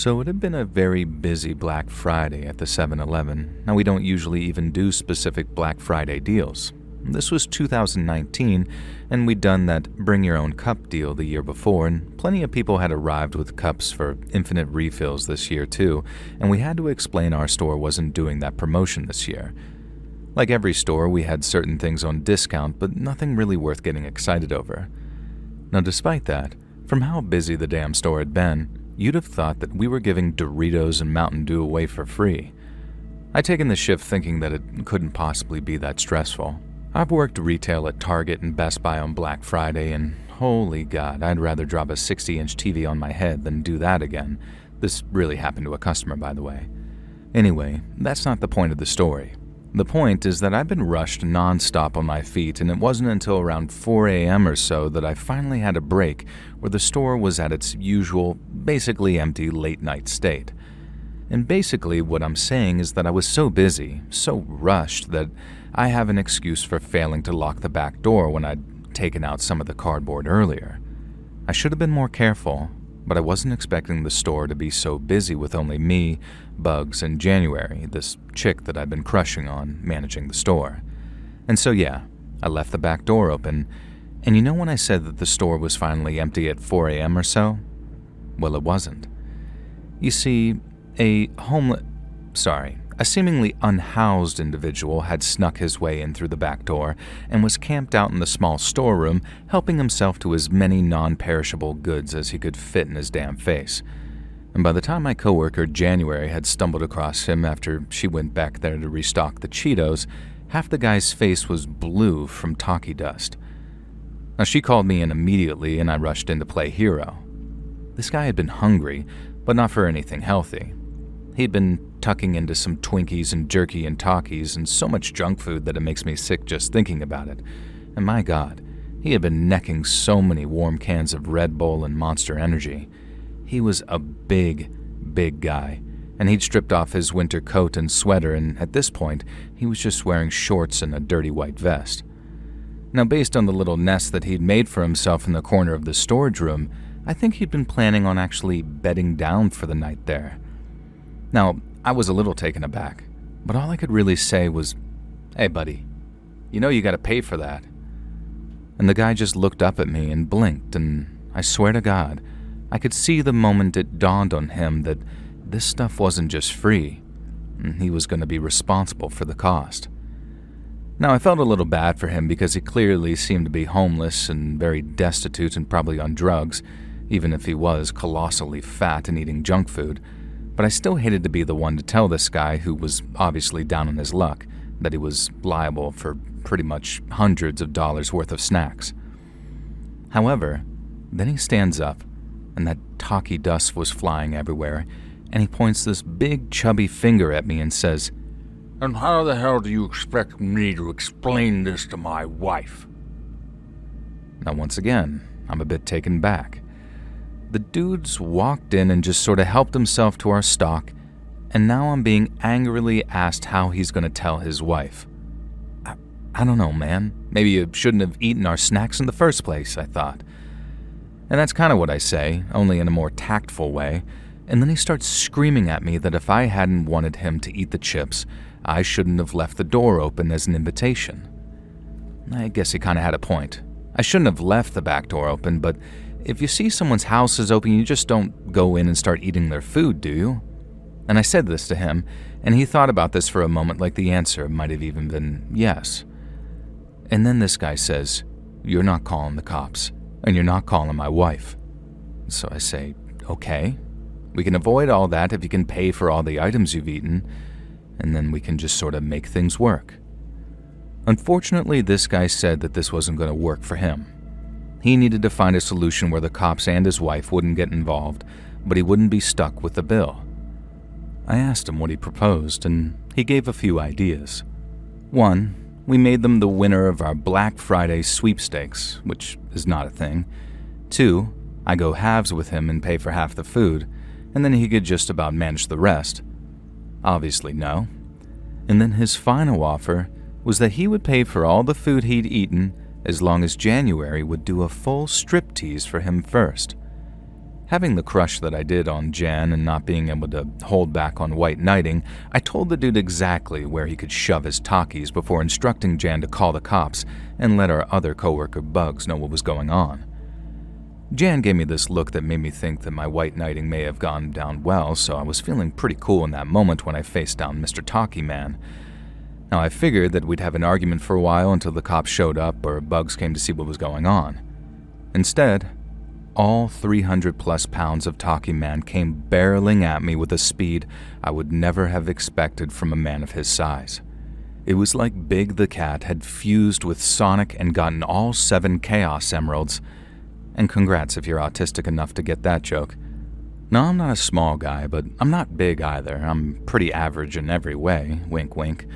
So it had been a very busy Black Friday at the 7-Eleven. Now, we don't usually even do specific Black Friday deals. This was 2019, and we'd done that bring your own cup deal the year before, and plenty of people had arrived with cups for infinite refills this year too, and we had to explain our store wasn't doing that promotion this year. Like every store, we had certain things on discount, but nothing really worth getting excited over. Now, despite that, from how busy the damn store had been, you'd have thought that we were giving Doritos and Mountain Dew away for free. I'd taken the shift thinking that it couldn't possibly be that stressful. I've worked retail at Target and Best Buy on Black Friday, and holy God, I'd rather drop a 60-inch TV on my head than do that again. This really happened to a customer, by the way. Anyway, that's not the point of the story. The point is that I've been rushed non-stop on my feet, and it wasn't until around 4 a.m. or so that I finally had a break where the store was at its usual, basically empty late-night state. And basically what I'm saying is that I was so busy, so rushed, that I have an excuse for failing to lock the back door when I'd taken out some of the cardboard earlier. I should have been more careful, but I wasn't expecting the store to be so busy with only me, Bugs, and January, this chick that I've been crushing on, managing the store. And so yeah, I left the back door open, and you know when I said that the store was finally empty at 4 a.m. or so? Well, it wasn't. You see, a seemingly unhoused individual had snuck his way in through the back door and was camped out in the small storeroom, helping himself to as many non-perishable goods as he could fit in his damn face. And by the time my coworker January had stumbled across him after she went back there to restock the Cheetos, half the guy's face was blue from talkie dust. Now, she called me in immediately, and I rushed in to play hero. This guy had been hungry, but not for anything healthy. He'd been tucking into some Twinkies and jerky and Takis and so much junk food that it makes me sick just thinking about it. And my God, he had been necking so many warm cans of Red Bull and Monster Energy. He was a big guy, and he'd stripped off his winter coat and sweater, and at this point, he was just wearing shorts and a dirty white vest. Now, based on the little nest that he'd made for himself in the corner of the storage room, I think he'd been planning on actually bedding down for the night there. Now, I was a little taken aback, but all I could really say was, "Hey, buddy, you know you gotta pay for that." And the guy just looked up at me and blinked, and I swear to God, I could see the moment it dawned on him that this stuff wasn't just free, and he was going to be responsible for the cost. Now, I felt a little bad for him because he clearly seemed to be homeless and very destitute and probably on drugs, even if he was colossally fat and eating junk food, but I still hated to be the one to tell this guy, who was obviously down on his luck, that he was liable for pretty much hundreds of dollars worth of snacks. However, then he stands up, and that talkie dust was flying everywhere, and he points this big chubby finger at me and says, "And how the hell do you expect me to explain this to my wife?" Now, once again, I'm a bit taken back. The dude's walked in and just sort of helped himself to our stock, and now I'm being angrily asked how he's going to tell his wife. I don't know, man. Maybe you shouldn't have eaten our snacks in the first place, I thought. And that's kind of what I say, only in a more tactful way, and then he starts screaming at me that if I hadn't wanted him to eat the chips, I shouldn't have left the door open as an invitation. I guess he kind of had a point. I shouldn't have left the back door open, but if you see someone's house is open, you just don't go in and start eating their food, do you? And I said this to him, and he thought about this for a moment like the answer might have even been yes. And then this guy says, "You're not calling the cops, and you're not calling my wife." So I say, "Okay, we can avoid all that if you can pay for all the items you've eaten, and then we can just sort of make things work." Unfortunately, this guy said that this wasn't going to work for him. He needed to find a solution where the cops and his wife wouldn't get involved, but he wouldn't be stuck with the bill. I asked him what he proposed, and he gave a few ideas. One, we made them the winner of our Black Friday sweepstakes, which is not a thing. Two, I go halves with him and pay for half the food, and then he could just about manage the rest. Obviously no. And then his final offer was that he would pay for all the food he'd eaten as long as January would do a full striptease for him first. Having the crush that I did on Jan and not being able to hold back on white knighting, I told the dude exactly where he could shove his talkies before instructing Jan to call the cops and let our other coworker Bugs know what was going on. Jan gave me this look that made me think that my white knighting may have gone down well, so I was feeling pretty cool in that moment when I faced down Mr. Talkie Man. Now, I figured that we'd have an argument for a while until the cops showed up or Bugs came to see what was going on. Instead, all 300-plus pounds of Talkie Man came barreling at me with a speed I would never have expected from a man of his size. It was like Big the Cat had fused with Sonic and gotten all 7 Chaos Emeralds. And congrats if you're autistic enough to get that joke. No, I'm not a small guy, but I'm not big either. I'm pretty average in every way, wink wink.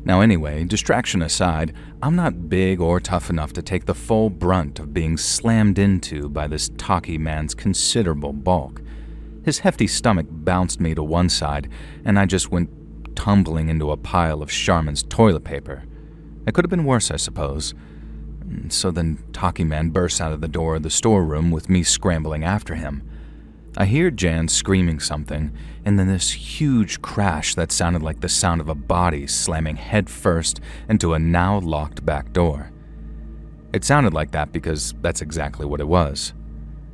Now anyway, distraction aside, I'm not big or tough enough to take the full brunt of being slammed into by this Talkie Man's considerable bulk. His hefty stomach bounced me to one side, and I just went tumbling into a pile of Charmin's toilet paper. It could have been worse, I suppose. So then Talkie Man bursts out of the door of the storeroom with me scrambling after him. I hear Jan screaming something, and then this huge crash that sounded like the sound of a body slamming head first into a now locked back door. It sounded like that because that's exactly what it was.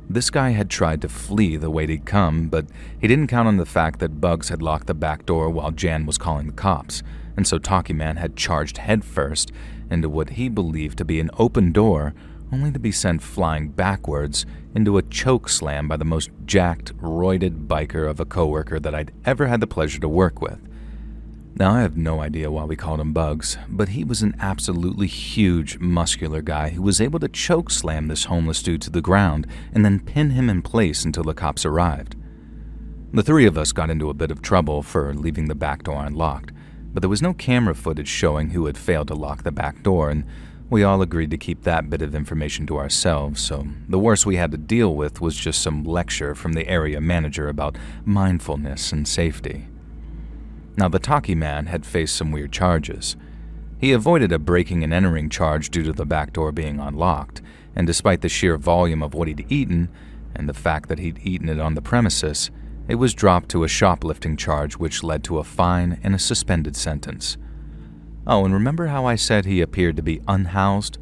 This guy had tried to flee the way he'd come, but he didn't count on the fact that Bugs had locked the back door while Jan was calling the cops, and so Talkie Man had charged head first into what he believed to be an open door, only to be sent flying backwards into a choke slam by the most jacked, roided biker of a coworker that I'd ever had the pleasure to work with. Now, I have no idea why we called him Bugs, but he was an absolutely huge, muscular guy who was able to choke slam this homeless dude to the ground and then pin him in place until the cops arrived. The 3 of us got into a bit of trouble for leaving the back door unlocked, but there was no camera footage showing who had failed to lock the back door, and we all agreed to keep that bit of information to ourselves, so the worst we had to deal with was just some lecture from the area manager about mindfulness and safety. Now, the Talkie Man had faced some weird charges. He avoided a breaking and entering charge due to the back door being unlocked, and despite the sheer volume of what he'd eaten, and the fact that he'd eaten it on the premises, it was dropped to a shoplifting charge which led to a fine and a suspended sentence. Oh, and remember how I said he appeared to be unhoused?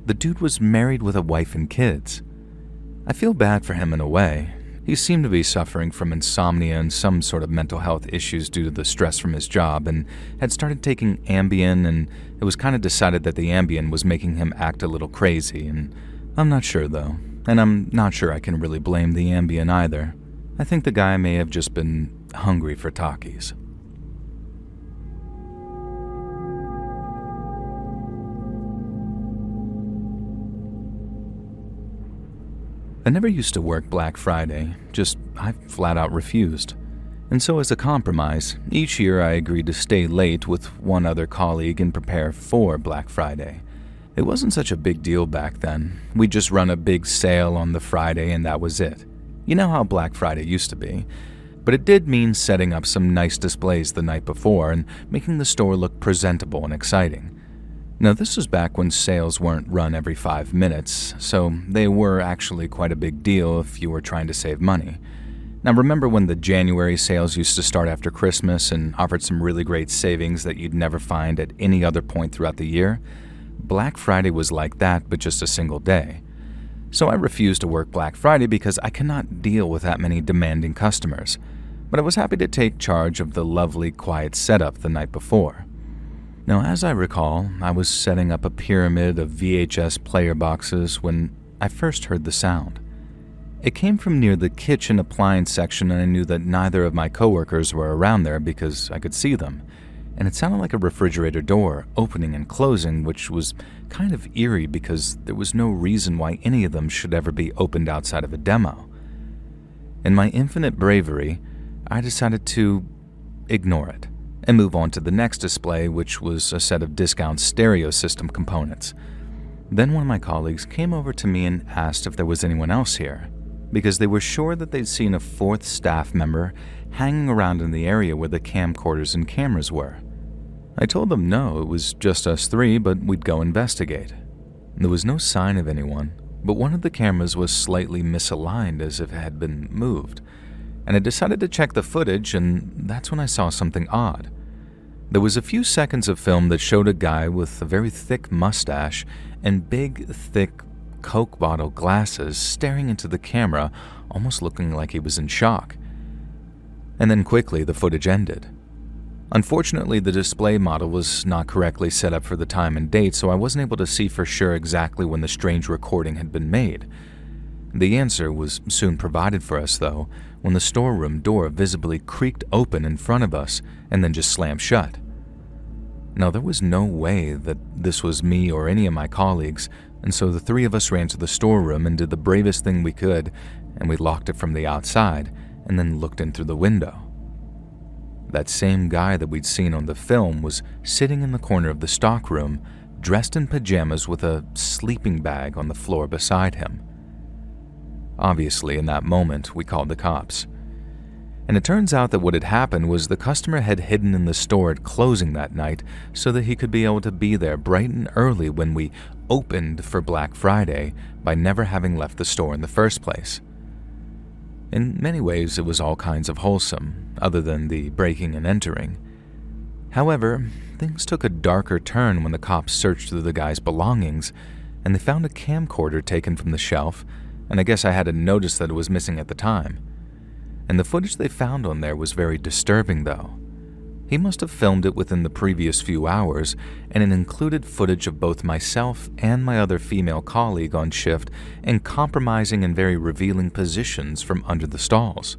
The dude was married with a wife and kids. I feel bad for him in a way. He seemed to be suffering from insomnia and some sort of mental health issues due to the stress from his job, and had started taking Ambien, and it was kind of decided that the Ambien was making him act a little crazy, and I'm not sure though. And I'm not sure I can really blame the Ambien either. I think the guy may have just been hungry for talkies. I never used to work Black Friday, I flat out refused. And so as a compromise, each year I agreed to stay late with one other colleague and prepare for Black Friday. It wasn't such a big deal back then. We'd just run a big sale on the Friday and that was it. You know how Black Friday used to be. But it did mean setting up some nice displays the night before and making the store look presentable and exciting. Now, this was back when sales weren't run every 5 minutes, so they were actually quite a big deal if you were trying to save money. Now, remember when the January sales used to start after Christmas and offered some really great savings that you'd never find at any other point throughout the year? Black Friday was like that, but just a single day. So I refused to work Black Friday because I cannot deal with that many demanding customers, but I was happy to take charge of the lovely, quiet setup the night before. Now, as I recall, I was setting up a pyramid of VHS player boxes when I first heard the sound. It came from near the kitchen appliance section, and I knew that neither of my coworkers were around there because I could see them. And it sounded like a refrigerator door opening and closing, which was kind of eerie because there was no reason why any of them should ever be opened outside of a demo. In my infinite bravery, I decided to ignore it and move on to the next display, which was a set of discount stereo system components. Then one of my colleagues came over to me and asked if there was anyone else here, because they were sure that they'd seen a 4th staff member hanging around in the area where the camcorders and cameras were. I told them no, it was just us 3, but we'd go investigate. There was no sign of anyone, but one of the cameras was slightly misaligned as if it had been moved, and I decided to check the footage, and that's when I saw something odd. There was a few seconds of film that showed a guy with a very thick mustache and big, thick Coke bottle glasses staring into the camera, almost looking like he was in shock. And then quickly the footage ended. Unfortunately, the display model was not correctly set up for the time and date, so I wasn't able to see for sure exactly when the strange recording had been made. The answer was soon provided for us, though, when the storeroom door visibly creaked open in front of us and then just slammed shut. Now, there was no way that this was me or any of my colleagues, and so the three of us ran to the storeroom and did the bravest thing we could, and we locked it from the outside and then looked in through the window. That same guy that we'd seen on the film was sitting in the corner of the stockroom, dressed in pajamas with a sleeping bag on the floor beside him. Obviously, in that moment, we called the cops. And it turns out that what had happened was the customer had hidden in the store at closing that night so that he could be able to be there bright and early when we opened for Black Friday by never having left the store in the first place. In many ways, it was all kinds of wholesome, other than the breaking and entering. However, things took a darker turn when the cops searched through the guy's belongings, and they found a camcorder taken from the shelf, and I guess I hadn't noticed that it was missing at the time. And the footage they found on there was very disturbing, though. He must have filmed it within the previous few hours, and it included footage of both myself and my other female colleague on shift in compromising and very revealing positions from under the stalls.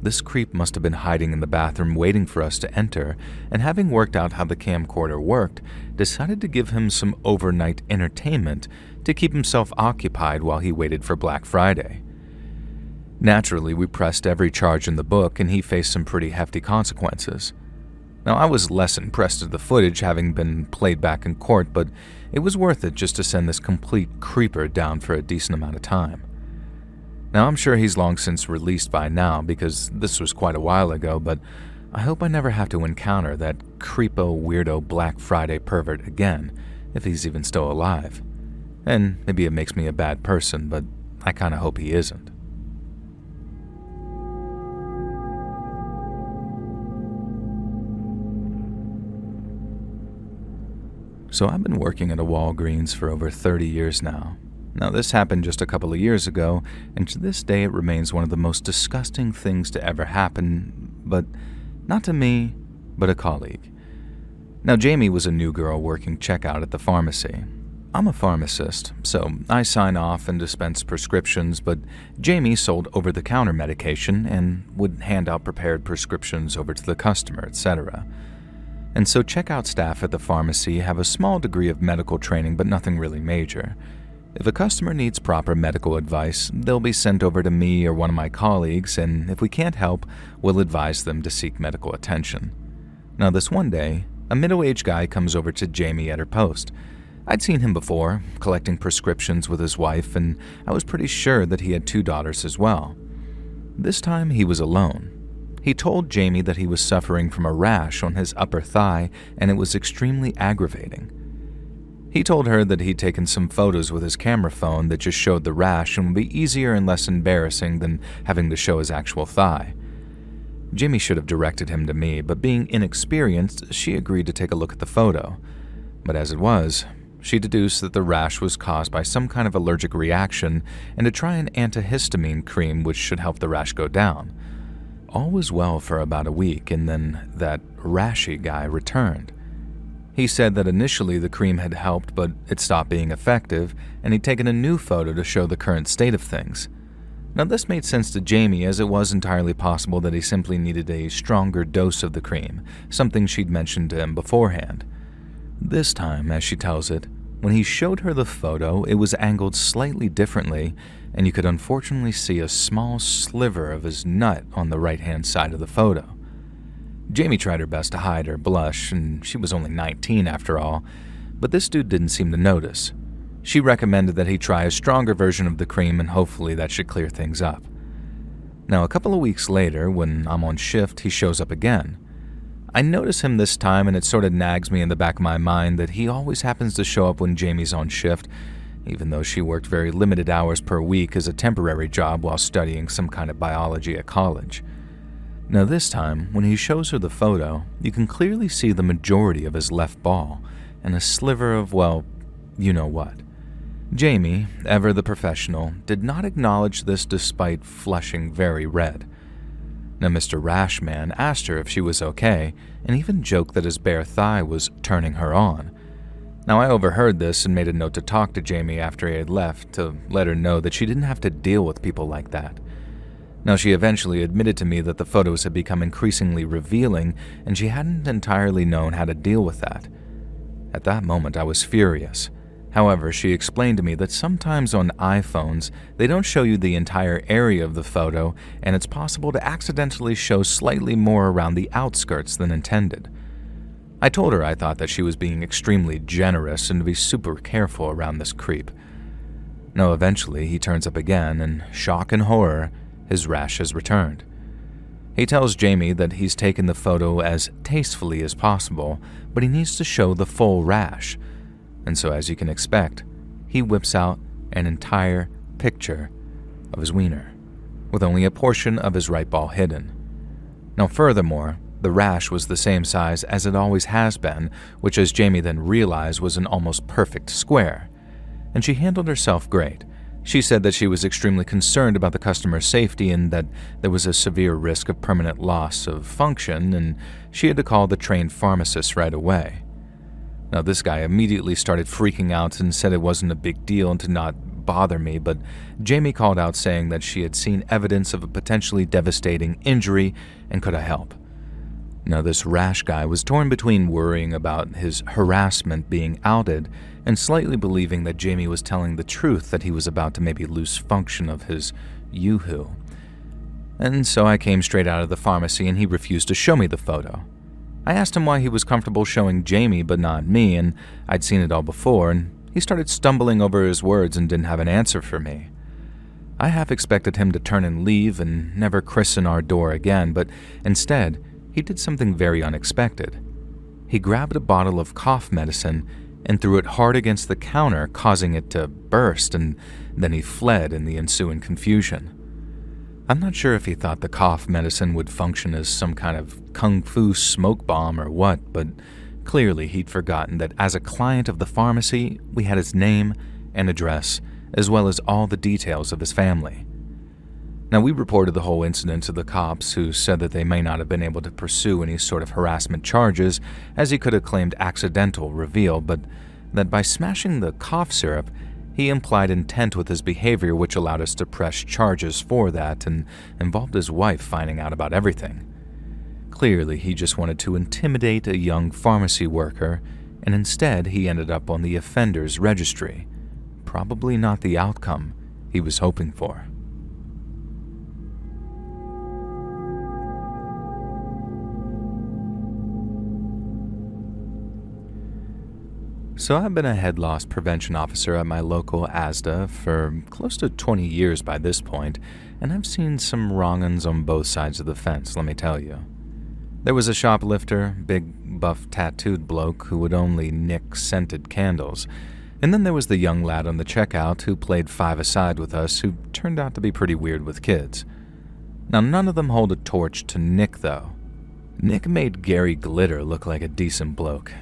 This creep must have been hiding in the bathroom waiting for us to enter, and having worked out how the camcorder worked, decided to give him some overnight entertainment to keep himself occupied while he waited for Black Friday. Naturally, we pressed every charge in the book, and he faced some pretty hefty consequences. Now, I was less impressed at the footage having been played back in court, but it was worth it just to send this complete creeper down for a decent amount of time. Now, I'm sure he's long since released by now because this was quite a while ago, but I hope I never have to encounter that creepo weirdo Black Friday pervert again, if he's even still alive. And maybe it makes me a bad person, but I kinda hope he isn't. So I've been working at a Walgreens for over 30 years now. Now, this happened just a couple of years ago, and to this day it remains one of the most disgusting things to ever happen, but not to me, but a colleague. Now, Jamie was a new girl working checkout at the pharmacy. I'm a pharmacist, so I sign off and dispense prescriptions, but Jamie sold over-the-counter medication and would hand out prepared prescriptions over to the customer, etc. And so checkout staff at the pharmacy have a small degree of medical training, but nothing really major. If a customer needs proper medical advice, they'll be sent over to me or one of my colleagues, and if we can't help, we'll advise them to seek medical attention. Now, this one day, a middle-aged guy comes over to Jamie at her post. I'd seen him before, collecting prescriptions with his wife, and I was pretty sure that he had 2 daughters as well. This time, he was alone. He told Jamie that he was suffering from a rash on his upper thigh, and it was extremely aggravating. He told her that he'd taken some photos with his camera phone that just showed the rash and would be easier and less embarrassing than having to show his actual thigh. Jamie should have directed him to me, but being inexperienced, she agreed to take a look at the photo. But as it was, she deduced that the rash was caused by some kind of allergic reaction and to try an antihistamine cream which should help the rash go down. All was well for about a week, and then that rashy guy returned. He said that initially the cream had helped, but it stopped being effective, and he'd taken a new photo to show the current state of things. Now, this made sense to Jamie, as it was entirely possible that he simply needed a stronger dose of the cream, something she'd mentioned to him beforehand. This time, as she tells it, when he showed her the photo, it was angled slightly differently, and you could unfortunately see a small sliver of his nut on the right-hand side of the photo. Jamie tried her best to hide her blush, and she was only 19 after all, but this dude didn't seem to notice. She recommended that he try a stronger version of the cream, and hopefully that should clear things up. Now, a couple of weeks later, when I'm on shift, he shows up again. I notice him this time, and it sort of nags me in the back of my mind that he always happens to show up when Jamie's on shift, even though she worked very limited hours per week as a temporary job while studying some kind of biology at college. Now this time, when he shows her the photo, you can clearly see the majority of his left ball and a sliver of, well, you know what. Jamie, ever the professional, did not acknowledge this despite flushing very red. Now Mr. Rashman asked her if she was okay and even joked that his bare thigh was turning her on. Now I overheard this and made a note to talk to Jamie after he had left to let her know that she didn't have to deal with people like that. Now she eventually admitted to me that the photos had become increasingly revealing and she hadn't entirely known how to deal with that. At that moment I was furious. However, she explained to me that sometimes on iPhones, they don't show you the entire area of the photo, and it's possible to accidentally show slightly more around the outskirts than intended. I told her I thought that she was being extremely generous and to be super careful around this creep. Now, eventually, he turns up again, and shock and horror, his rash has returned. He tells Jamie that he's taken the photo as tastefully as possible, but he needs to show the full rash. And so, as you can expect, he whips out an entire picture of his wiener, with only a portion of his right ball hidden. Now, furthermore, the rash was the same size as it always has been, which, as Jamie then realized, was an almost perfect square. And she handled herself great. She said that she was extremely concerned about the customer's safety and that there was a severe risk of permanent loss of function, and she had to call the trained pharmacist right away. Now, this guy immediately started freaking out and said it wasn't a big deal and to not bother me, but Jamie called out saying that she had seen evidence of a potentially devastating injury and could I help. Now, this rash guy was torn between worrying about his harassment being outed and slightly believing that Jamie was telling the truth that he was about to maybe lose function of his yoo-hoo. And so I came straight out of the pharmacy and he refused to show me the photo. I asked him why he was comfortable showing Jamie but not me, and I'd seen it all before, and he started stumbling over his words and didn't have an answer for me. I half expected him to turn and leave and never christen our door again, but instead, he did something very unexpected. He grabbed a bottle of cough medicine and threw it hard against the counter, causing it to burst, and then he fled in the ensuing confusion. I'm not sure if he thought the cough medicine would function as some kind of kung fu smoke bomb or what, but clearly he'd forgotten that as a client of the pharmacy, we had his name and address, as well as all the details of his family. Now, we reported the whole incident to the cops, who said that they may not have been able to pursue any sort of harassment charges, as he could have claimed accidental reveal, but that by smashing the cough syrup, he implied intent with his behavior, which allowed us to press charges for that and involved his wife finding out about everything. Clearly, he just wanted to intimidate a young pharmacy worker, and instead he ended up on the offenders registry. Probably not the outcome he was hoping for. So I've been a head loss prevention officer at my local ASDA for close to 20 years by this point, and I've seen some wrong-uns on both sides of the fence, let me tell you. There was a shoplifter, big, buff, tattooed bloke who would only nick scented candles, and then there was the young lad on the checkout who played five-a-side with us who turned out to be pretty weird with kids. Now, none of them hold a torch to Nick, though. Nick made Gary Glitter look like a decent bloke.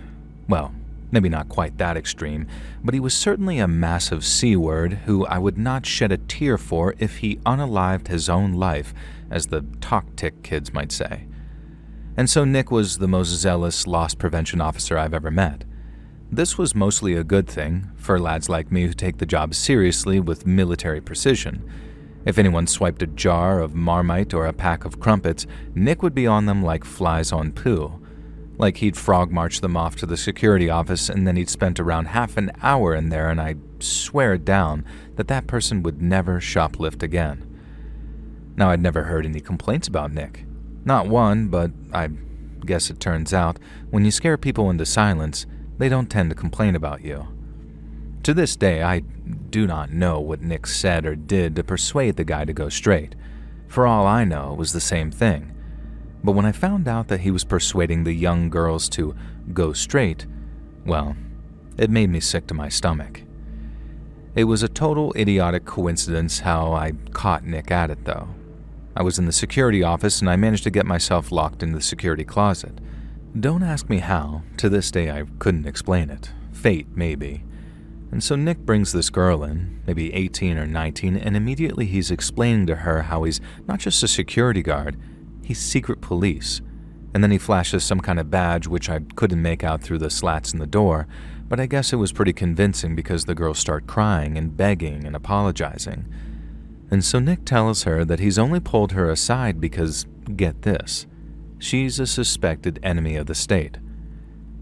Well, maybe not quite that extreme, but he was certainly a massive C-word who I would not shed a tear for if he unalived his own life, as the talk-tick kids might say. And so Nick was the most zealous loss prevention officer I've ever met. This was mostly a good thing for lads like me who take the job seriously with military precision. If anyone swiped a jar of Marmite or a pack of crumpets, Nick would be on them like flies on poo. Like he'd frog march them off to the security office and then he'd spent around half an hour in there, and I'd swear down that that person would never shoplift again. Now, I'd never heard any complaints about Nick. Not one, but I guess it turns out when you scare people into silence, they don't tend to complain about you. To this day, I do not know what Nick said or did to persuade the guy to go straight. For all I know, it was the same thing. But when I found out that he was persuading the young girls to go straight, well, it made me sick to my stomach. It was a total idiotic coincidence how I caught Nick at it, though. I was in the security office and I managed to get myself locked in the security closet. Don't ask me how. To this day, I couldn't explain it. Fate, maybe. And so Nick brings this girl in, maybe 18 or 19, and immediately he's explaining to her how he's not just a security guard, he's secret police. And then he flashes some kind of badge which I couldn't make out through the slats in the door, but I guess it was pretty convincing because the girls start crying and begging and apologizing. And so Nick tells her that he's only pulled her aside because, get this, she's a suspected enemy of the state.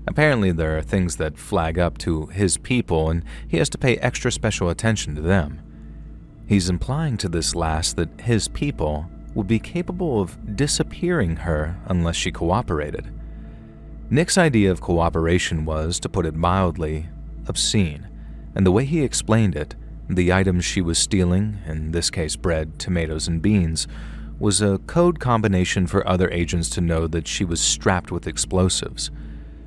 Apparently there are things that flag up to his people and he has to pay extra special attention to them. He's implying to this last that his people would be capable of disappearing her unless she cooperated. Nick's idea of cooperation was, to put it mildly, obscene, and the way he explained it, the items she was stealing, in this case bread, tomatoes, and beans, was a code combination for other agents to know that she was strapped with explosives.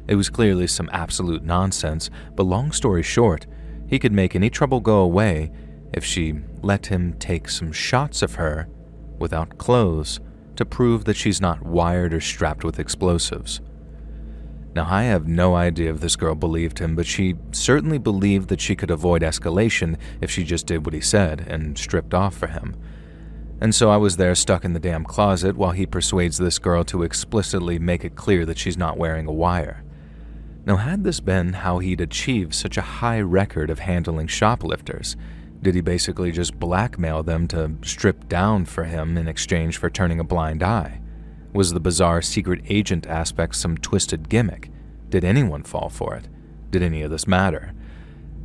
It was clearly some absolute nonsense, but long story short, he could make any trouble go away if she let him take some shots of her, without clothes, to prove that she's not wired or strapped with explosives. Now, I have no idea if this girl believed him, but she certainly believed that she could avoid escalation if she just did what he said and stripped off for him. And so I was there stuck in the damn closet while he persuades this girl to explicitly make it clear that she's not wearing a wire. Now, had this been how he'd achieved such a high record of handling shoplifters, did he basically just blackmail them to strip down for him in exchange for turning a blind eye? Was the bizarre secret agent aspect some twisted gimmick? Did anyone fall for it? Did any of this matter?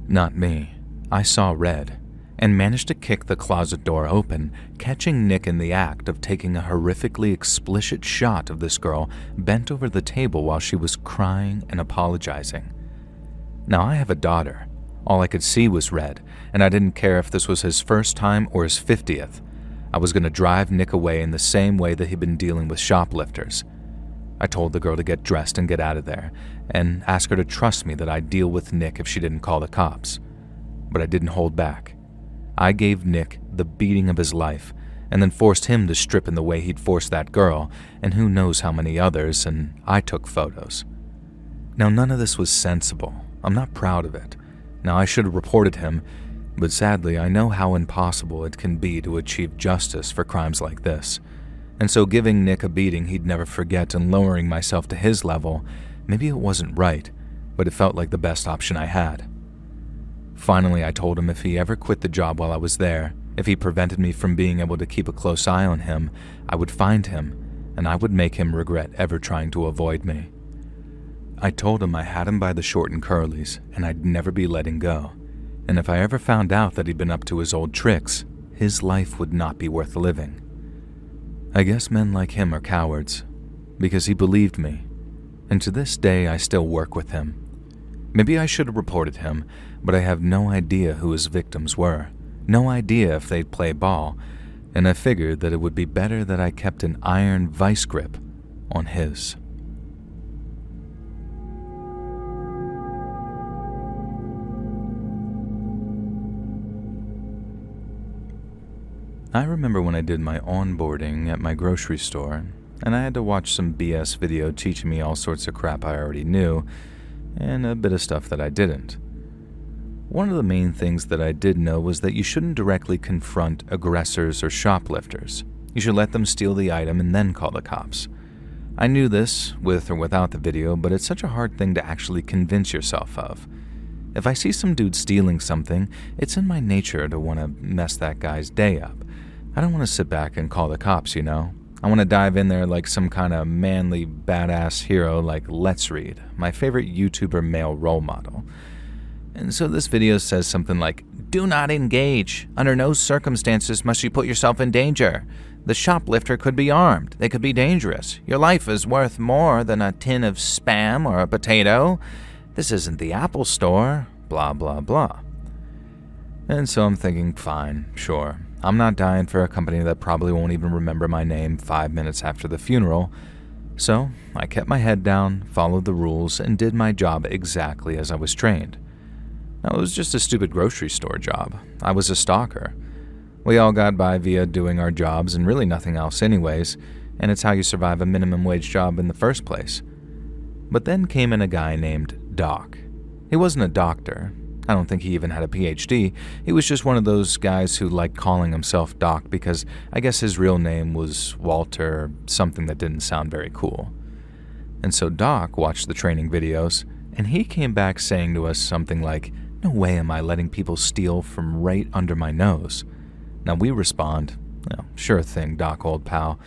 Not me. I saw red, and managed to kick the closet door open, catching Nick in the act of taking a horrifically explicit shot of this girl bent over the table while she was crying and apologizing. Now, I have a daughter. All I could see was red, and I didn't care if this was his first time or his 50th. I was going to drive Nick away in the same way that he'd been dealing with shoplifters. I told the girl to get dressed and get out of there, and ask her to trust me that I'd deal with Nick if she didn't call the cops. But I didn't hold back. I gave Nick the beating of his life, and then forced him to strip in the way he'd forced that girl, and who knows how many others, and I took photos. Now, none of this was sensible. I'm not proud of it. Now, I should have reported him, but sadly, I know how impossible it can be to achieve justice for crimes like this. And so giving Nick a beating he'd never forget and lowering myself to his level, maybe it wasn't right, but it felt like the best option I had. Finally, I told him if he ever quit the job while I was there, if he prevented me from being able to keep a close eye on him, I would find him, and I would make him regret ever trying to avoid me. I told him I had him by the short and curlies, and I'd never be letting go. And if I ever found out that he'd been up to his old tricks, his life would not be worth living. I guess men like him are cowards, because he believed me, and to this day I still work with him. Maybe I should have reported him, but I have no idea who his victims were, no idea if they'd play ball, and I figured that it would be better that I kept an iron vice grip on his. I remember when I did my onboarding at my grocery store, and I had to watch some BS video teaching me all sorts of crap I already knew, and a bit of stuff that I didn't. One of the main things that I did know was that you shouldn't directly confront aggressors or shoplifters. You should let them steal the item and then call the cops. I knew this, with or without the video, but it's such a hard thing to actually convince yourself of. If I see some dude stealing something, it's in my nature to want to mess that guy's day up. I don't want to sit back and call the cops, you know? I want to dive in there like some kind of manly, badass hero like LetsRead, my favorite YouTuber male role model. And so this video says something like, "Do not engage. Under no circumstances must you put yourself in danger. The shoplifter could be armed. They could be dangerous. Your life is worth more than a tin of Spam or a potato. This isn't the Apple Store. Blah, blah, blah." And so I'm thinking, fine, sure. I'm not dying for a company that probably won't even remember my name 5 minutes after the funeral. So I kept my head down, followed the rules, and did my job exactly as I was trained. Now, it was just a stupid grocery store job. I was a stalker. We all got by via doing our jobs and really nothing else anyways, and it's how you survive a minimum wage job in the first place. But then came in a guy named Doc. He wasn't a doctor. I don't think he even had a PhD. He was just one of those guys who liked calling himself Doc because I guess his real name was Walter, something that didn't sound very cool. And so Doc watched the training videos, and he came back saying to us something like, "No way am I letting people steal from right under my nose." Now we respond, "Oh, sure thing, Doc, old pal.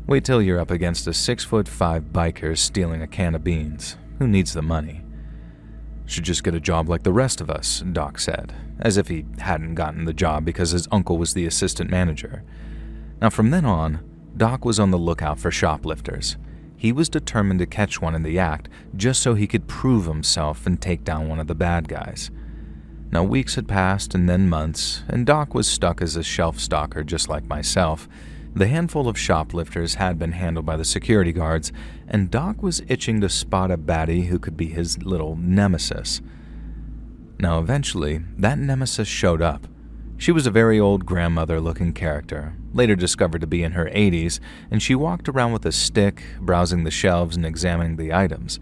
Wait till you're up against a 6'5" biker stealing a can of beans. Who needs the money?" "Should just get a job like the rest of us," Doc said, as if he hadn't gotten the job because his uncle was the assistant manager. Now from then on, Doc was on the lookout for shoplifters. He was determined to catch one in the act just so he could prove himself and take down one of the bad guys. Now weeks had passed and then months, and Doc was stuck as a shelf stalker just like myself. The handful of shoplifters had been handled by the security guards, and Doc was itching to spot a baddie who could be his little nemesis. Now eventually, that nemesis showed up. She was a very old grandmother-looking character, later discovered to be in her 80s, and she walked around with a stick, browsing the shelves and examining the items.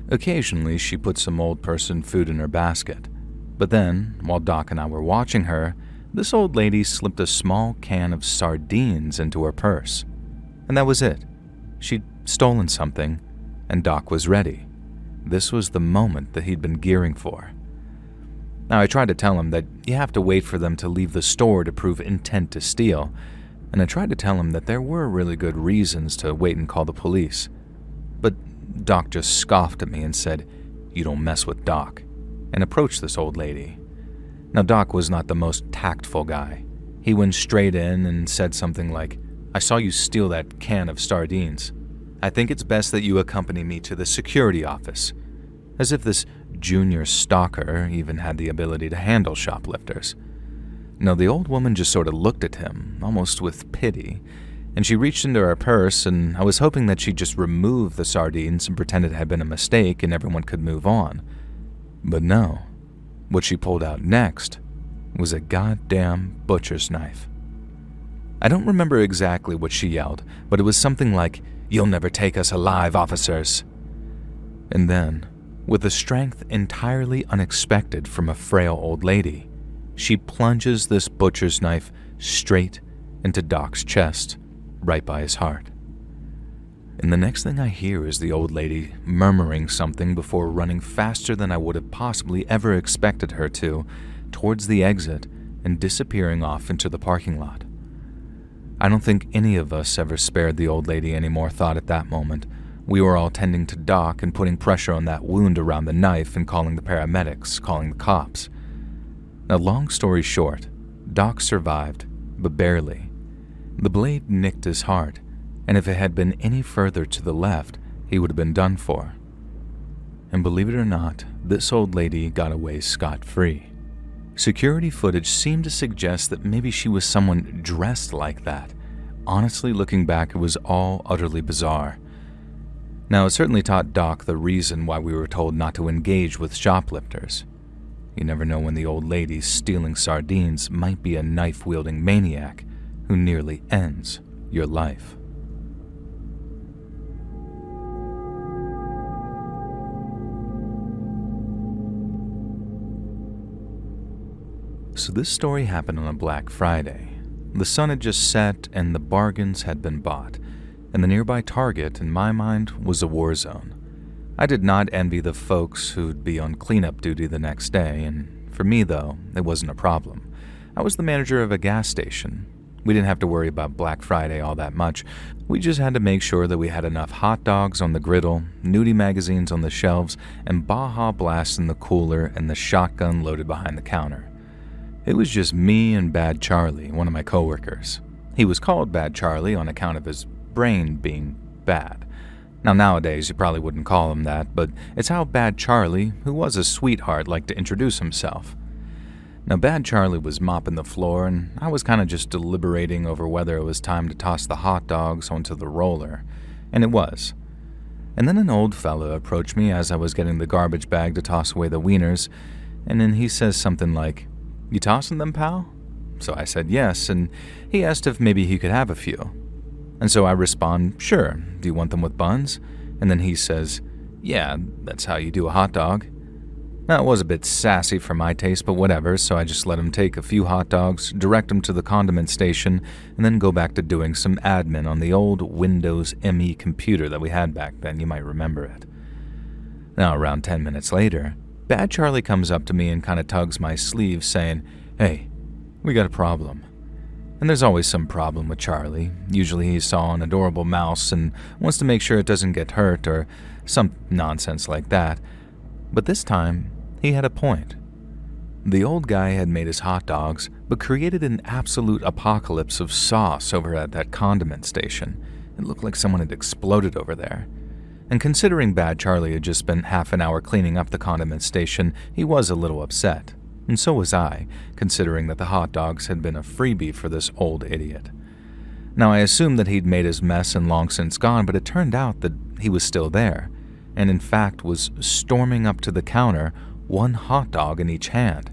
Occasionally, she put some old person food in her basket. But then, while Doc and I were watching her, this old lady slipped a small can of sardines into her purse. And that was it. She'd stolen something, and Doc was ready. This was the moment that he'd been gearing for. Now, I tried to tell him that you have to wait for them to leave the store to prove intent to steal, and I tried to tell him that there were really good reasons to wait and call the police. But Doc just scoffed at me and said, "You don't mess with Doc," and approached this old lady. Now, Doc was not the most tactful guy. He went straight in and said something like, "I saw you steal that can of sardines. I think it's best that you accompany me to the security office." As if this junior stalker even had the ability to handle shoplifters. No, the old woman just sort of looked at him, almost with pity, and she reached into her purse, and I was hoping that she'd just remove the sardines and pretend it had been a mistake and everyone could move on. But no. What she pulled out next was a goddamn butcher's knife. I don't remember exactly what she yelled, but it was something like, "You'll never take us alive, officers." And then, with a strength entirely unexpected from a frail old lady, she plunges this butcher's knife straight into Doc's chest, right by his heart. And the next thing I hear is the old lady murmuring something before running faster than I would have possibly ever expected her to, towards the exit and disappearing off into the parking lot. I don't think any of us ever spared the old lady any more thought at that moment. We were all tending to Doc and putting pressure on that wound around the knife and calling the paramedics, calling the cops. Now, long story short, Doc survived, but barely. The blade nicked his heart, and if it had been any further to the left, he would have been done for. And believe it or not, this old lady got away scot-free. Security footage seemed to suggest that maybe she was someone dressed like that. Honestly, looking back, it was all utterly bizarre. Now, it certainly taught Doc the reason why we were told not to engage with shoplifters. You never know when the old lady stealing sardines might be a knife-wielding maniac who nearly ends your life. So this story happened on a Black Friday. The sun had just set and the bargains had been bought, and the nearby Target, in my mind, was a war zone. I did not envy the folks who'd be on cleanup duty the next day, and for me, though, it wasn't a problem. I was the manager of a gas station. We didn't have to worry about Black Friday all that much. We just had to make sure that we had enough hot dogs on the griddle, nudie magazines on the shelves, and Baja Blast in the cooler and the shotgun loaded behind the counter. It was just me and Bad Charlie, one of my coworkers. He was called Bad Charlie on account of his brain being bad. Now, nowadays, you probably wouldn't call him that, but it's how Bad Charlie, who was a sweetheart, liked to introduce himself. Now, Bad Charlie was mopping the floor, and I was kind of just deliberating over whether it was time to toss the hot dogs onto the roller, and it was. And then an old fella approached me as I was getting the garbage bag to toss away the wieners, And then he says something like, "You tossing them, pal?" So I said yes, and he asked if maybe he could have a few. And so I respond, "Sure, do you want them with buns?" And then he says, "Yeah, that's how you do a hot dog." Now, it was a bit sassy for my taste, but whatever, so I just let him take a few hot dogs, direct him to the condiment station, and then go back to doing some admin on the old Windows ME computer that we had back then. You might remember it. Now, around 10 minutes later, Bad Charlie comes up to me and kind of tugs my sleeve, saying, "Hey, we got a problem." And there's always some problem with Charlie. Usually he saw an adorable mouse and wants to make sure it doesn't get hurt or some nonsense like that. But this time, he had a point. The old guy had made his hot dogs, but created an absolute apocalypse of sauce over at that condiment station. It looked like someone had exploded over there. And considering Bad Charlie had just spent half an hour cleaning up the condiment station, he was a little upset. And so was I, considering that the hot dogs had been a freebie for this old idiot. Now, I assumed that he'd made his mess and long since gone, but it turned out that he was still there, and in fact was storming up to the counter, one hot dog in each hand.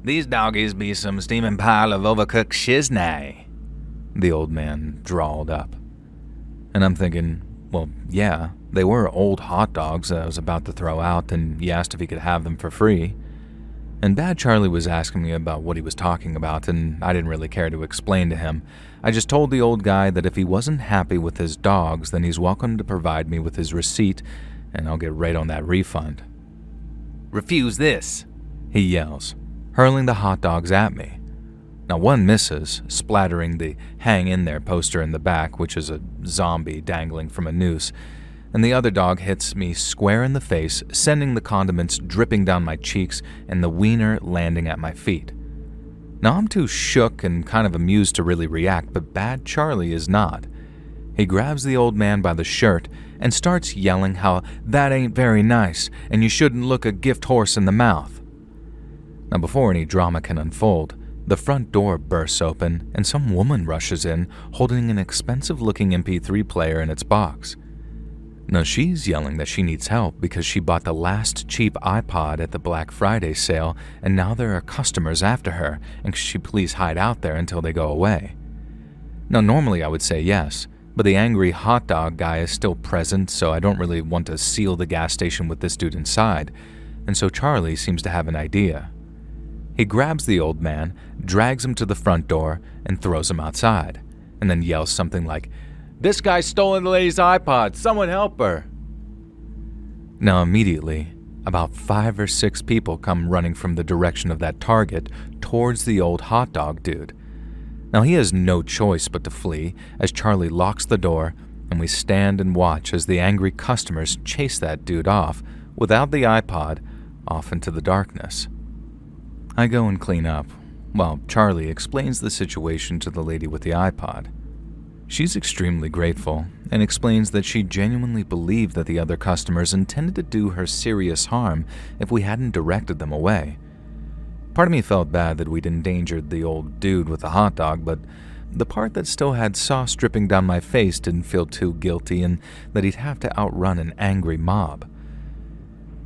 "These doggies be some steaming pile of overcooked shiznay," the old man drawled up. And I'm thinking, well, yeah, they were old hot dogs that I was about to throw out, and he asked if he could have them for free. And Bad Charlie was asking me about what he was talking about, and I didn't really care to explain to him. I just told the old guy that if he wasn't happy with his dogs, then he's welcome to provide me with his receipt, and I'll get right on that refund. "Refuse this," he yells, hurling the hot dogs at me. Now, one misses, splattering the "Hang in there" poster in the back, which is a zombie dangling from a noose, and the other dog hits me square in the face, sending the condiments dripping down my cheeks and the wiener landing at my feet. Now, I'm too shook and kind of amused to really react, but Bad Charlie is not. He grabs the old man by the shirt and starts yelling how that ain't very nice and you shouldn't look a gift horse in the mouth. Now, before any drama can unfold, the front door bursts open and some woman rushes in holding an expensive-looking MP3 player in its box. Now, she's yelling that she needs help because she bought the last cheap iPod at the Black Friday sale, and now there are customers after her, and could she please hide out there until they go away? Now, normally I would say yes, but the angry hot dog guy is still present, so I don't really want to seal the gas station with this dude inside, and so Charlie seems to have an idea. He grabs the old man, drags him to the front door, and throws him outside, and then yells something like, "This guy's stolen the lady's iPod, someone help her." Now, immediately, about 5 or 6 people come running from the direction of that target towards the old hot dog dude. Now, he has no choice but to flee as Charlie locks the door, and we stand and watch as the angry customers chase that dude off, without the iPod, off into the darkness. I go and clean up, while Charlie explains the situation to the lady with the iPod. She's extremely grateful and explains that she genuinely believed that the other customers intended to do her serious harm if we hadn't directed them away. Part of me felt bad that we'd endangered the old dude with the hot dog, but the part that still had sauce dripping down my face didn't feel too guilty, and that he'd have to outrun an angry mob.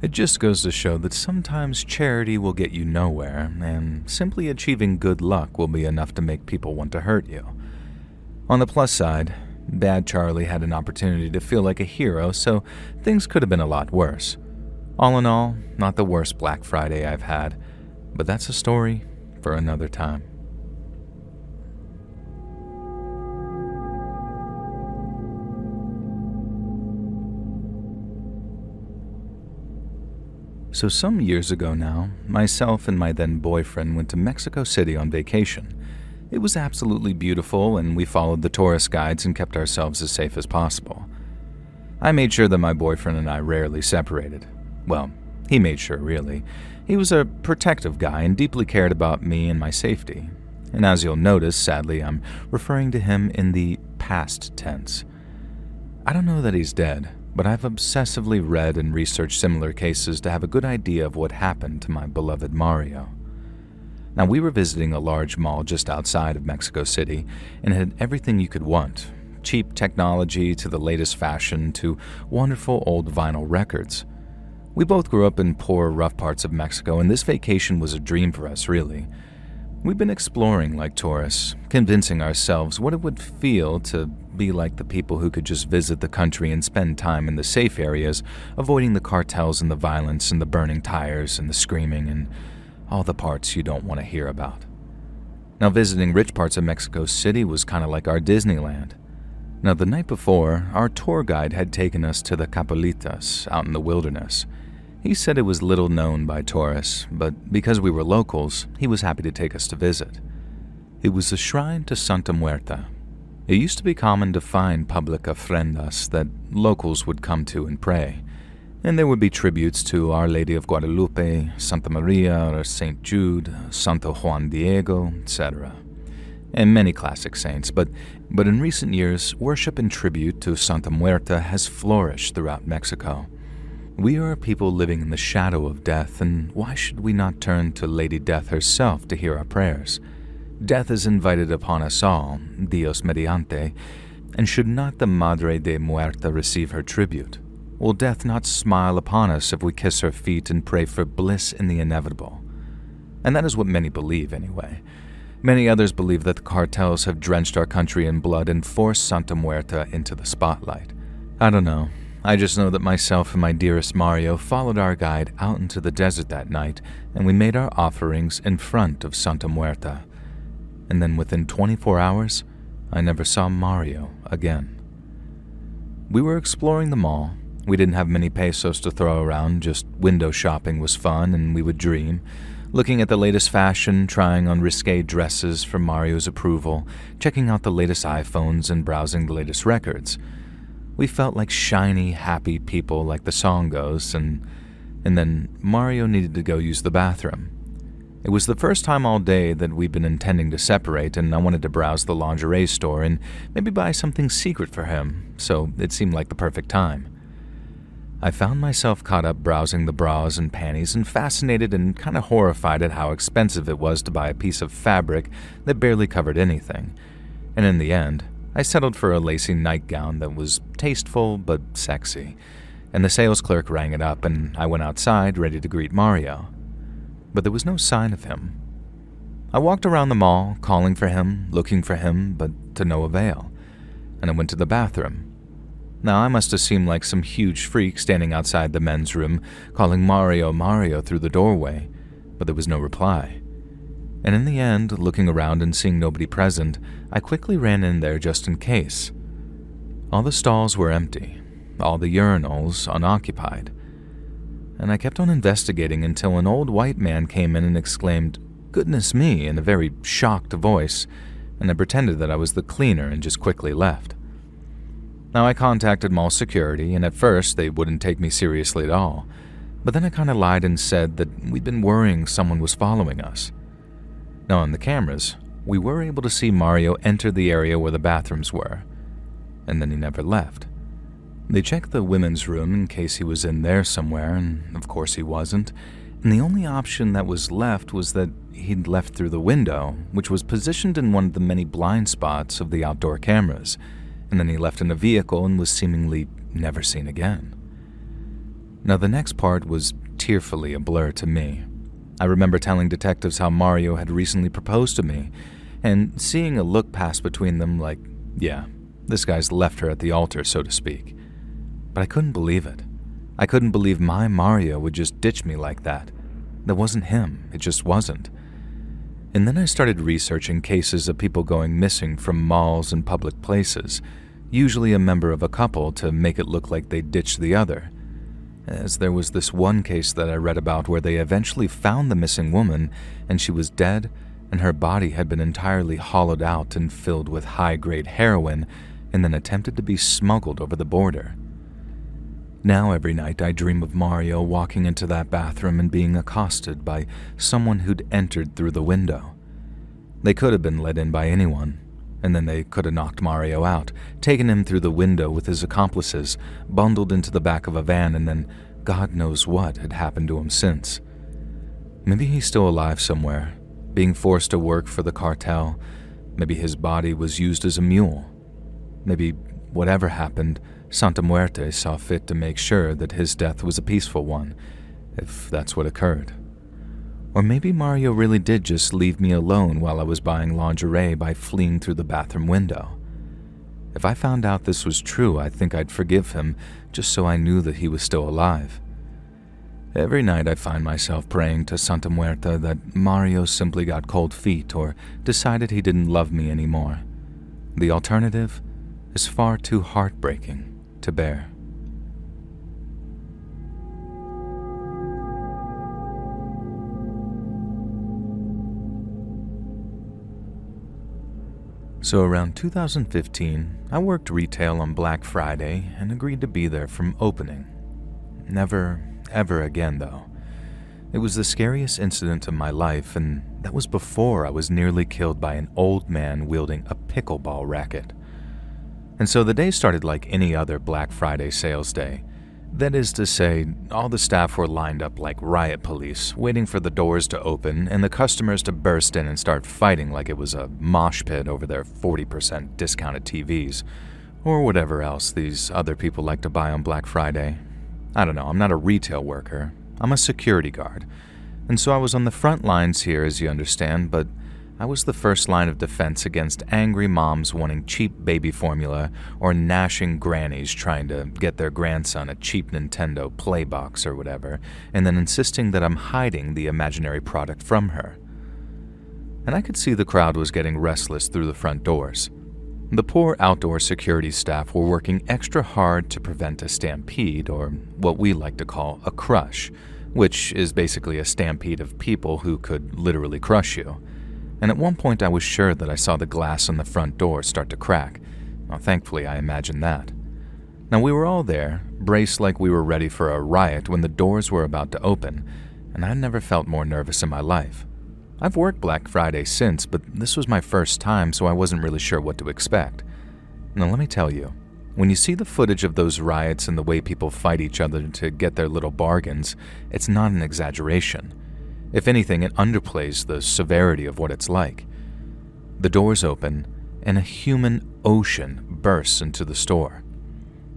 It just goes to show that sometimes charity will get you nowhere, and simply achieving good luck will be enough to make people want to hurt you. On the plus side, Bad Charlie had an opportunity to feel like a hero, so things could have been a lot worse. All in all, not the worst Black Friday I've had, but that's a story for another time. So some years ago now, myself and my then boyfriend went to Mexico City on vacation. It was absolutely beautiful, and we followed the tourist guides and kept ourselves as safe as possible. I made sure that my boyfriend and I rarely separated. Well, he made sure, really. He was a protective guy and deeply cared about me and my safety. And as you'll notice, sadly, I'm referring to him in the past tense. I don't know that he's dead, but I've obsessively read and researched similar cases to have a good idea of what happened to my beloved Mario. Now, we were visiting a large mall just outside of Mexico City and had everything you could want, cheap technology to the latest fashion to wonderful old vinyl records. We both grew up in poor, rough parts of Mexico, and this vacation was a dream for us, really. We've been exploring like tourists, convincing ourselves what it would feel to be like the people who could just visit the country and spend time in the safe areas, avoiding the cartels and the violence and the burning tires and the screaming and all the parts you don't want to hear about. Now, visiting rich parts of Mexico City was kind of like our Disneyland. Now, the night before, our tour guide had taken us to the Capelitas out in the wilderness. He said it was little known by tourists, but because we were locals, he was happy to take us to visit. It was a shrine to Santa Muerta. It used to be common to find public ofrendas that locals would come to and pray, and there would be tributes to Our Lady of Guadalupe, Santa Maria or St. Jude, Santo Juan Diego, etc., and many classic saints, but in recent years, worship and tribute to Santa Muerta has flourished throughout Mexico. We are a people living in the shadow of death, and why should we not turn to Lady Death herself to hear our prayers? Death is invited upon us all, Dios mediante, and should not the Madre de Muerta receive her tribute? Will death not smile upon us if we kiss her feet and pray for bliss in the inevitable? And that is what many believe, anyway. Many others believe that the cartels have drenched our country in blood and forced Santa Muerta into the spotlight. I don't know. I just know that myself and my dearest Mario followed our guide out into the desert that night, and we made our offerings in front of Santa Muerta. And then within 24 hours, I never saw Mario again. We were exploring the mall. We didn't have many pesos to throw around, just window shopping was fun and we would dream, looking at the latest fashion, trying on risque dresses for Mario's approval, checking out the latest iPhones and browsing the latest records. We felt like shiny, happy people like the song goes, and then Mario needed to go use the bathroom. It was the first time all day that we'd been intending to separate, and I wanted to browse the lingerie store and maybe buy something secret for him, so it seemed like the perfect time. I found myself caught up browsing the bras and panties and fascinated and kind of horrified at how expensive it was to buy a piece of fabric that barely covered anything, and in the end, I settled for a lacy nightgown that was tasteful but sexy, and the sales clerk rang it up and I went outside ready to greet Mario. But there was no sign of him. I walked around the mall, calling for him, looking for him, but to no avail, and I went to the bathroom. Now, I must have seemed like some huge freak standing outside the men's room, calling Mario, Mario through the doorway, but there was no reply. And in the end, looking around and seeing nobody present, I quickly ran in there just in case. All the stalls were empty, all the urinals unoccupied. And I kept on investigating until an old white man came in and exclaimed, "Goodness me," in a very shocked voice, and I pretended that I was the cleaner and just quickly left. Now, I contacted mall security, and at first they wouldn't take me seriously at all, but then I kind of lied and said that we'd been worrying someone was following us. Now, on the cameras, we were able to see Mario enter the area where the bathrooms were, and then he never left. They checked the women's room in case he was in there somewhere, and of course he wasn't, and the only option that was left was that he'd left through the window, which was positioned in one of the many blind spots of the outdoor cameras, and then he left in a vehicle and was seemingly never seen again. Now, the next part was tearfully a blur to me. I remember telling detectives how Mario had recently proposed to me, and seeing a look pass between them like, yeah, this guy's left her at the altar, so to speak. But I couldn't believe it. I couldn't believe my Mario would just ditch me like that. That wasn't him, it just wasn't. And then I started researching cases of people going missing from malls and public places, usually a member of a couple to make it look like they ditched the other. As there was this one case that I read about where they eventually found the missing woman, and she was dead, and her body had been entirely hollowed out and filled with high-grade heroin, and then attempted to be smuggled over the border. Now every night I dream of Mario walking into that bathroom and being accosted by someone who'd entered through the window. They could have been let in by anyone, and then they could have knocked Mario out, taken him through the window with his accomplices, bundled into the back of a van, and then God knows what had happened to him since. Maybe he's still alive somewhere, being forced to work for the cartel. Maybe his body was used as a mule. Maybe whatever happened, Santa Muerte saw fit to make sure that his death was a peaceful one, if that's what occurred. Or maybe Mario really did just leave me alone while I was buying lingerie by fleeing through the bathroom window. If I found out this was true, I think I'd forgive him just so I knew that he was still alive. Every night I find myself praying to Santa Muerte that Mario simply got cold feet or decided he didn't love me anymore. The alternative is far too heartbreaking to bear. So around 2015, I worked retail on Black Friday and agreed to be there from opening. Never, ever again, though. It was the scariest incident of my life, and that was before I was nearly killed by an old man wielding a pickleball racket. And so the day started like any other Black Friday sales day. That is to say, all the staff were lined up like riot police, waiting for the doors to open and the customers to burst in and start fighting like it was a mosh pit over their 40% discounted TVs, or whatever else these other people like to buy on Black Friday. I don't know, I'm not a retail worker. I'm a security guard. And so I was on the front lines here, as you understand, but I was the first line of defense against angry moms wanting cheap baby formula or gnashing grannies trying to get their grandson a cheap Nintendo Playbox or whatever, and then insisting that I'm hiding the imaginary product from her. And I could see the crowd was getting restless through the front doors. The poor outdoor security staff were working extra hard to prevent a stampede, or what we like to call a crush, which is basically a stampede of people who could literally crush you. And at one point I was sure that I saw the glass on the front door start to crack. Well, thankfully I imagined that. Now we were all there, braced like we were ready for a riot when the doors were about to open, and I'd never felt more nervous in my life. I've worked Black Friday since, but this was my first time, so I wasn't really sure what to expect. Now let me tell you, when you see the footage of those riots and the way people fight each other to get their little bargains, it's not an exaggeration. If anything, it underplays the severity of what it's like. The doors open, and a human ocean bursts into the store.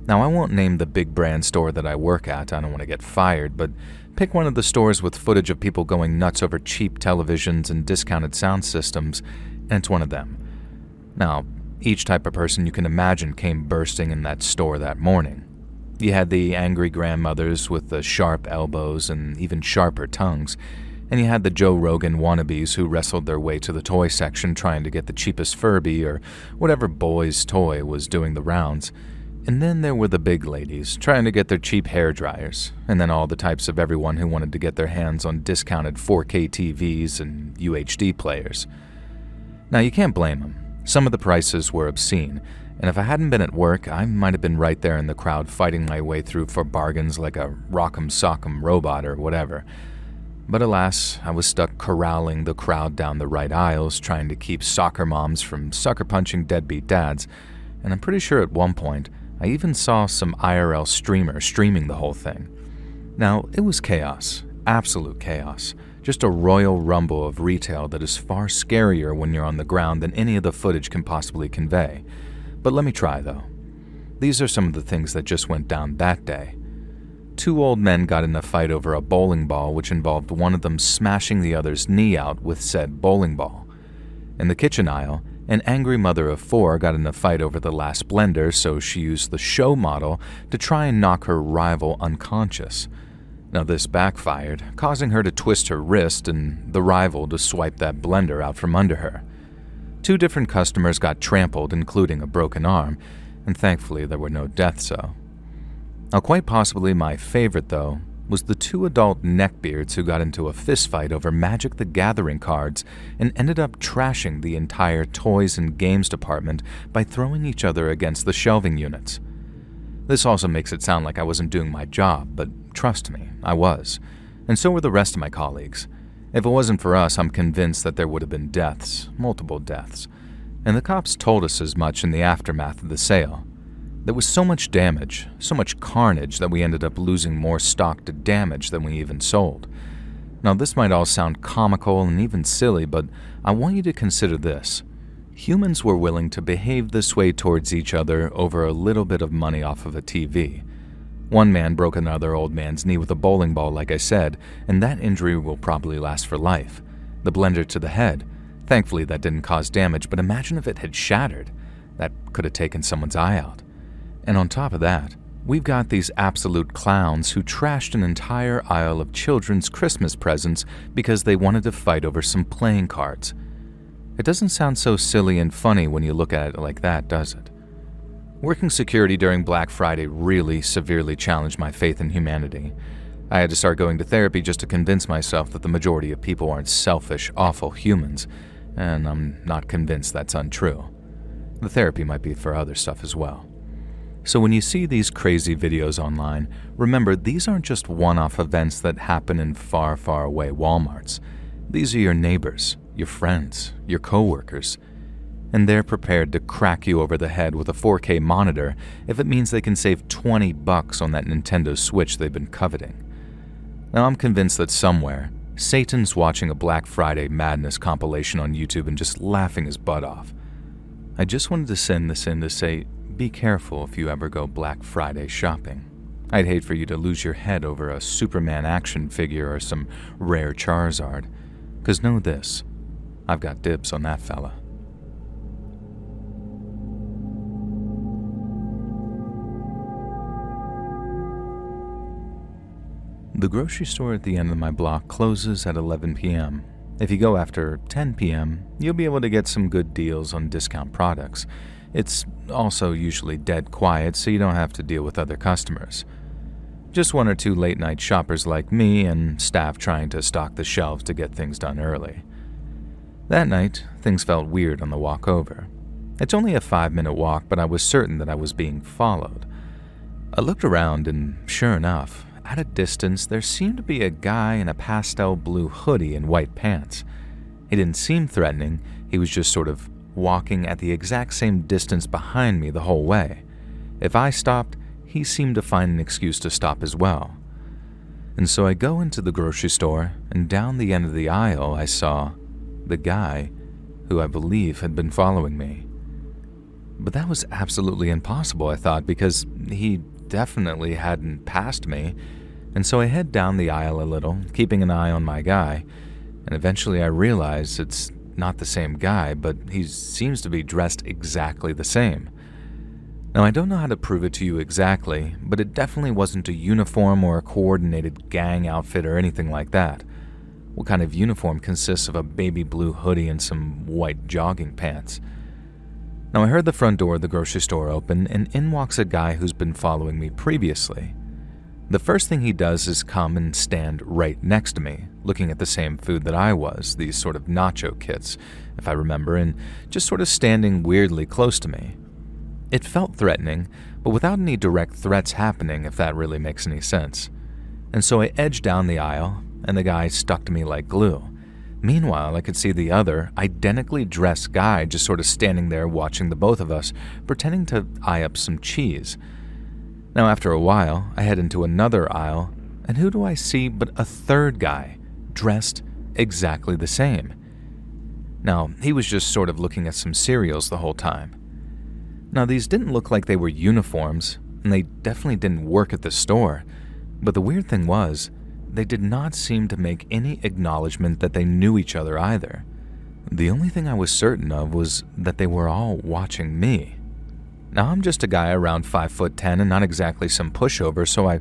Now, I won't name the big brand store that I work at, I don't want to get fired, but pick one of the stores with footage of people going nuts over cheap televisions and discounted sound systems, and it's one of them. Now, each type of person you can imagine came bursting in that store that morning. You had the angry grandmothers with the sharp elbows and even sharper tongues, and you had the Joe Rogan wannabes who wrestled their way to the toy section trying to get the cheapest Furby or whatever boy's toy was doing the rounds. And then there were the big ladies trying to get their cheap hair dryers, and then all the types of everyone who wanted to get their hands on discounted 4K TVs and UHD players. Now, you can't blame them. Some of the prices were obscene, and if I hadn't been at work, I might have been right there in the crowd fighting my way through for bargains like a rock'em sock'em robot or whatever. But alas, I was stuck corralling the crowd down the right aisles trying to keep soccer moms from sucker-punching deadbeat dads, and I'm pretty sure at one point I even saw some IRL streamer streaming the whole thing. Now, it was chaos, absolute chaos, just a royal rumble of retail that is far scarier when you're on the ground than any of the footage can possibly convey. But let me try, though. These are some of the things that just went down that day. 2 old men got in a fight over a bowling ball which involved one of them smashing the other's knee out with said bowling ball. In the kitchen aisle, an angry mother of 4 got in a fight over the last blender, so she used the show model to try and knock her rival unconscious. Now this backfired, causing her to twist her wrist and the rival to swipe that blender out from under her. 2 different customers got trampled, including a broken arm, and thankfully there were no deaths, Now, quite possibly my favorite, though, was the 2 adult neckbeards who got into a fistfight over Magic the Gathering cards and ended up trashing the entire toys and games department by throwing each other against the shelving units. This also makes it sound like I wasn't doing my job, but trust me, I was. And so were the rest of my colleagues. If it wasn't for us, I'm convinced that there would have been deaths, multiple deaths. And the cops told us as much in the aftermath of the sale. There was so much damage, so much carnage that we ended up losing more stock to damage than we even sold. Now, this might all sound comical and even silly, but I want you to consider this. Humans were willing to behave this way towards each other over a little bit of money off of a TV. One man broke another old man's knee with a bowling ball, like I said, and that injury will probably last for life. The blender to the head. Thankfully, that didn't cause damage, but imagine if it had shattered. That could have taken someone's eye out. And on top of that, we've got these absolute clowns who trashed an entire aisle of children's Christmas presents because they wanted to fight over some playing cards. It doesn't sound so silly and funny when you look at it like that, does it? Working security during Black Friday really severely challenged my faith in humanity. I had to start going to therapy just to convince myself that the majority of people aren't selfish, awful humans, and I'm not convinced that's untrue. The therapy might be for other stuff as well. So when you see these crazy videos online, remember these aren't just one-off events that happen in far, far away Walmarts. These are your neighbors, your friends, your coworkers, and they're prepared to crack you over the head with a 4K monitor if it means they can save $20 on that Nintendo Switch they've been coveting. Now I'm convinced that somewhere, Satan's watching a Black Friday madness compilation on YouTube and just laughing his butt off. I just wanted to send this in to say, be careful if you ever go Black Friday shopping. I'd hate for you to lose your head over a Superman action figure or some rare Charizard. 'Cause know this, I've got dibs on that fella. The grocery store at the end of my block closes at 11 p.m. If you go after 10 p.m., you'll be able to get some good deals on discount products. It's also usually dead quiet, so you don't have to deal with other customers. Just one or two late-night shoppers like me and staff trying to stock the shelves to get things done early. That night, things felt weird on the walk over. It's only a 5-minute walk, but I was certain that I was being followed. I looked around and, sure enough, at a distance, there seemed to be a guy in a pastel blue hoodie and white pants. He didn't seem threatening, he was just sort of walking at the exact same distance behind me the whole way. If I stopped, he seemed to find an excuse to stop as well. And so I go into the grocery store, and down the end of the aisle I saw the guy who I believe had been following me. But that was absolutely impossible, I thought, because he definitely hadn't passed me, and so I head down the aisle a little, keeping an eye on my guy, and eventually I realize it's not the same guy, but he seems to be dressed exactly the same. Now, I don't know how to prove it to you exactly, but it definitely wasn't a uniform or a coordinated gang outfit or anything like that. What kind of uniform consists of a baby blue hoodie and some white jogging pants? Now, I heard the front door of the grocery store open, and in walks a guy who's been following me previously. The first thing he does is come and stand right next to me, looking at the same food that I was, these sort of nacho kits, if I remember, and just sort of standing weirdly close to me. It felt threatening, but without any direct threats happening, if that really makes any sense. And so I edged down the aisle, and the guy stuck to me like glue. Meanwhile, I could see the other, identically dressed guy just sort of standing there watching the both of us, pretending to eye up some cheese. Now, after a while, I head into another aisle, and who do I see but a third guy, dressed exactly the same. Now, he was just sort of looking at some cereals the whole time. Now, these didn't look like they were uniforms, and they definitely didn't work at the store, but the weird thing was, they did not seem to make any acknowledgement that they knew each other either. The only thing I was certain of was that they were all watching me. Now, I'm just a guy around 5'10" and not exactly some pushover, so I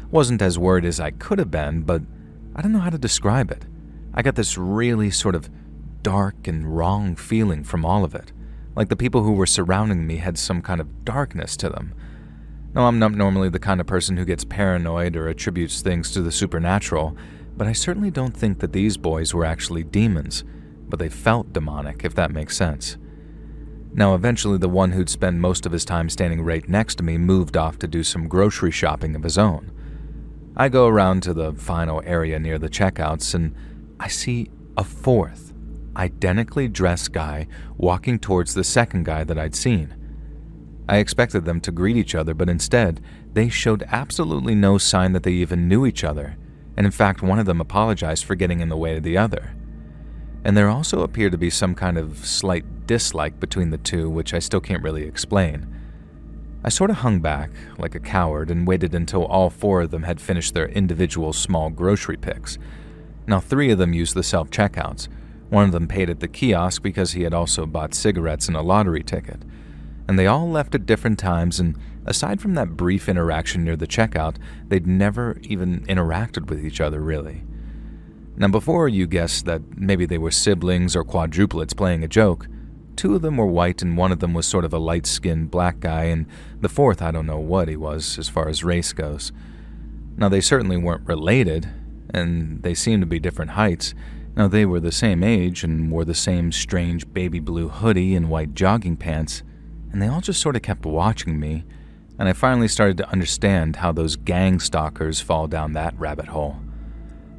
wasn't as worried as I could have been, but I don't know how to describe it. I got this really sort of dark and wrong feeling from all of it, like the people who were surrounding me had some kind of darkness to them. Now, I'm not normally the kind of person who gets paranoid or attributes things to the supernatural, but I certainly don't think that these boys were actually demons, but they felt demonic, if that makes sense. Now, eventually the one who'd spend most of his time standing right next to me moved off to do some grocery shopping of his own. I go around to the final area near the checkouts, and I see a fourth, identically dressed guy walking towards the second guy that I'd seen. I expected them to greet each other, but instead, they showed absolutely no sign that they even knew each other, and in fact, one of them apologized for getting in the way of the other. And there also appeared to be some kind of slight dislike between the two, which I still can't really explain. I sort of hung back, like a coward, and waited until all 4 of them had finished their individual small grocery picks. Now 3 of them used the self-checkouts. One of them paid at the kiosk because he had also bought cigarettes and a lottery ticket. And they all left at different times, and aside from that brief interaction near the checkout, they'd never even interacted with each other, really. Now, before you guess that maybe they were siblings or quadruplets playing a joke, 2 of them were white and one of them was sort of a light-skinned black guy, and the 4th, I don't know what he was as far as race goes. Now, they certainly weren't related, and they seemed to be different heights. Now, they were the same age and wore the same strange baby blue hoodie and white jogging pants, and they all just sort of kept watching me, and I finally started to understand how those gang stalkers fall down that rabbit hole.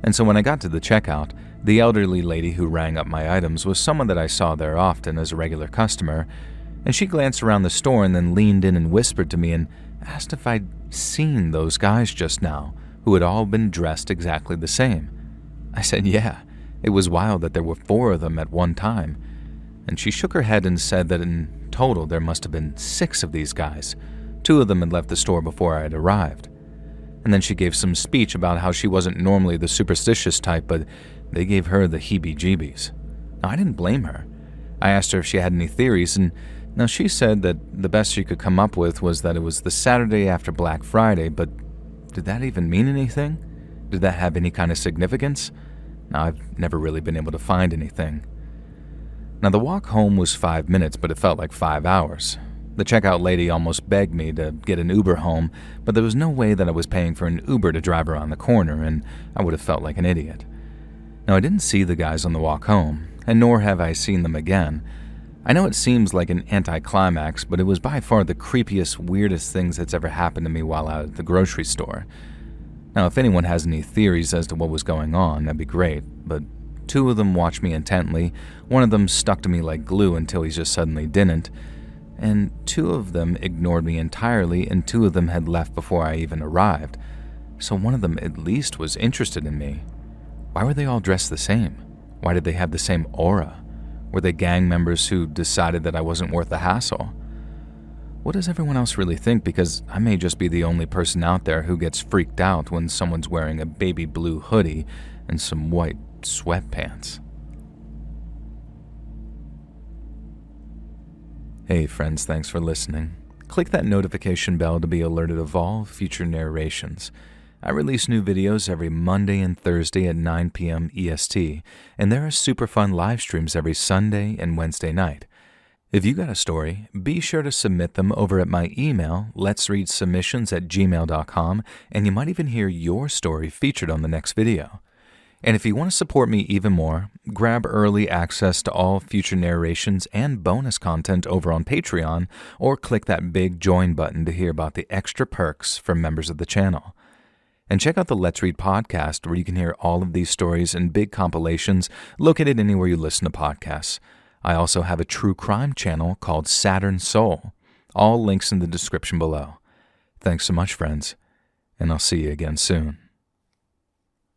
And so when I got to the checkout, the elderly lady who rang up my items was someone that I saw there often as a regular customer, and she glanced around the store and then leaned in and whispered to me and asked if I'd seen those guys just now, who had all been dressed exactly the same. I said yeah, it was wild that there were 4 of them at one time, and she shook her head and said that in total there must have been 6 of these guys. 2 of them had left the store before I had arrived. And then she gave some speech about how she wasn't normally the superstitious type, but they gave her the heebie-jeebies. Now, I didn't blame her. I asked her if she had any theories, and now she said that the best she could come up with was that it was the Saturday after Black Friday, but did that even mean anything? Did that have any kind of significance? Now, I've never really been able to find anything. Now, the walk home was 5 minutes, but it felt like 5 hours. The checkout lady almost begged me to get an Uber home, but there was no way that I was paying for an Uber to drive around the corner, and I would have felt like an idiot. Now, I didn't see the guys on the walk home, and nor have I seen them again. I know it seems like an anticlimax, but it was by far the creepiest, weirdest things that's ever happened to me while out at the grocery store. Now, if anyone has any theories as to what was going on, that'd be great, but 2 of them watched me intently, one of them stuck to me like glue until he just suddenly didn't, and 2 of them ignored me entirely, and 2 of them had left before I even arrived, so one of them at least was interested in me. Why were they all dressed the same? Why did they have the same aura? Were they gang members who decided that I wasn't worth the hassle? What does everyone else really think? Because I may just be the only person out there who gets freaked out when someone's wearing a baby blue hoodie and some white sweatpants. Hey friends, thanks for listening. Click that notification bell to be alerted of all future narrations. I release new videos every Monday and Thursday at 9 p.m. EST, and there are super fun live streams every Sunday and Wednesday night. If you got a story, be sure to submit them over at my email, letsreadsubmissions@gmail.com, and you might even hear your story featured on the next video. And if you want to support me even more, grab early access to all future narrations and bonus content over on Patreon, or click that big join button to hear about the extra perks for members of the channel. And check out the Let's Read podcast, where you can hear all of these stories in big compilations located anywhere you listen to podcasts. I also have a true crime channel called Saturn Soul. All links in the description below. Thanks so much, friends, and I'll see you again soon.